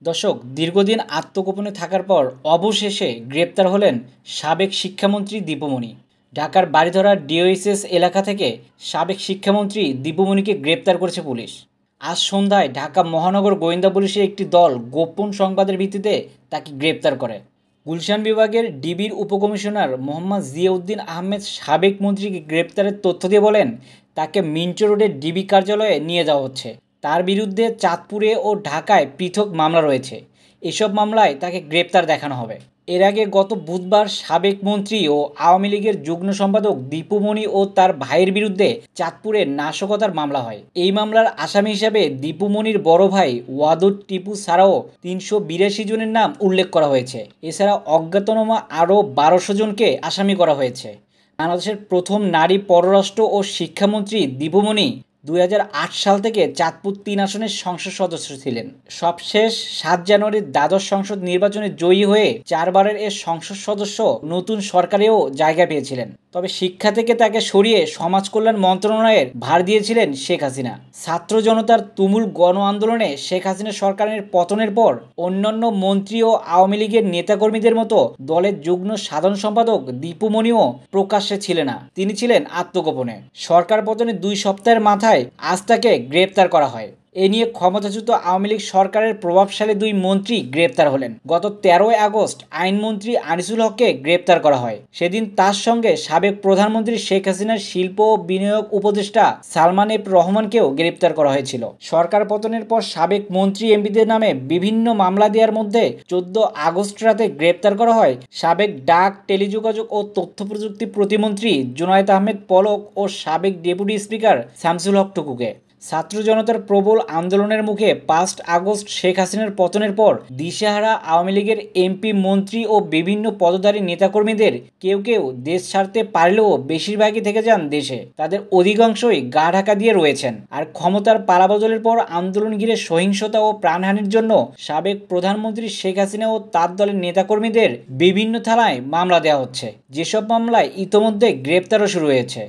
দর্শক, দীর্ঘদিন আত্মগোপনে থাকার পর অবশেষে গ্রেপ্তার হলেন সাবেক শিক্ষামন্ত্রী দীপুমণি। ঢাকার বারিধারা ডিওএইচএস এলাকা থেকে সাবেক শিক্ষামন্ত্রী দীপুমণিকে গ্রেপ্তার করেছে পুলিশ। আজ সন্ধ্যায় ঢাকা মহানগর গোয়েন্দা পুলিশের একটি দল গোপন সংবাদের ভিত্তিতে তাকে গ্রেপ্তার করে। গুলশান বিভাগের ডিবির উপকমিশনার মোহাম্মদ জিয়াউদ্দিন আহমেদ সাবেক মন্ত্রীকে গ্রেপ্তারের তথ্য দিয়ে বলেন, তাকে মিন্টো রোডের ডিবি কার্যালয়ে নিয়ে যাওয়া হচ্ছে। তার বিরুদ্ধে চাঁদপুরে ও ঢাকায় পৃথক মামলা রয়েছে। এসব মামলায় তাকে গ্রেপ্তার দেখানো হবে। এর আগে গত বুধবার সাবেক মন্ত্রী ও আওয়ামী লীগের যুগ্ম সম্পাদক দীপুমণি ও তার ভাইয়ের বিরুদ্ধে চাঁদপুরে নাশকতার মামলা হয়। এই মামলার আসামি হিসাবে দীপুমণির বড় ভাই ওয়াদুদ টিপু ছাড়াও ৩৮২ জনের নাম উল্লেখ করা হয়েছে। এছাড়া অজ্ঞাতনামা আরও ১২০০ জনকে আসামি করা হয়েছে। বাংলাদেশের প্রথম নারী পররাষ্ট্র ও শিক্ষামন্ত্রী দীপুমণি ২০০৮ সাল থেকে চাঁদপুর ৩ আসনের সংসদ সদস্য ছিলেন। সবশেষ ৭ জানুয়ারির দ্বাদশ সংসদ নির্বাচনে জয়ী হয়ে ৪ বারের এ সংসদ সদস্য নতুন সরকারেও জায়গা পেয়েছিলেন। তবে শিক্ষা থেকে তাকে সরিয়ে সমাজ কল্যাণ মন্ত্রণালয়ের ভার দিয়েছিলেন শেখ হাসিনা। ছাত্র জনতার তুমুল গণ আন্দোলনে শেখ হাসিনা সরকারের পতনের পর অন্যান্য মন্ত্রী ও আওয়ামী লীগের নেতাকর্মীদের মতো দলের যুগ্ম সাধারণ সম্পাদক দীপুমণিও প্রকাশ্যে ছিলেন না। তিনি ছিলেন আত্মগোপনে। সরকার পতনের ২ সপ্তাহের মাথায় আজ তাকে গ্রেপ্তার করা হয়। এ নিয়ে ক্ষমতাচ্যুত আওয়ামী লীগ সরকারের প্রভাবশালী ২ মন্ত্রী গ্রেপ্তার হলেন। গত ১৩ আগস্ট আইনমন্ত্রী আনিসুল হককে গ্রেপ্তার করা হয়। সেদিন তার সঙ্গে সাবেক প্রধানমন্ত্রী শেখ হাসিনার শিল্প ও বিনিয়োগ উপদেষ্টা সালমান এফ রহমানকেও গ্রেপ্তার করা হয়েছিল। সরকার পতনের পর সাবেক মন্ত্রী এমপিদের নামে বিভিন্ন মামলা দেওয়ার মধ্যে ১৪ আগস্ট রাতে গ্রেপ্তার করা হয় সাবেক ডাক, টেলিযোগাযোগ ও তথ্য প্রযুক্তি প্রতিমন্ত্রী জুনায়েদ আহমেদ পলক ও সাবেক ডেপুটি স্পিকার শামসুল হক টুকুকে। ছাত্র জনতার প্রবল আন্দোলনের মুখে ৫ আগস্ট শেখ হাসিনার পতনের পর দিশেহারা আওয়ামী লীগের এমপি, মন্ত্রী ও বিভিন্ন পদধারী নেতাকর্মীদের কেউ কেউ দেশ ছাড়তে পারলেও বেশিরভাগই থেকে যান দেশে। তাদের অধিকাংশই গা ঢাকা দিয়ে রয়েছেন। আর ক্ষমতার পালাবদলের পর আন্দোলন ঘিরে সহিংসতা ও প্রাণহানির জন্য সাবেক প্রধানমন্ত্রী শেখ হাসিনা ও তার দলের নেতাকর্মীদের বিভিন্ন থানায় মামলা দেওয়া হচ্ছে। যেসব মামলায় ইতোমধ্যে গ্রেপ্তারও শুরু হয়েছে।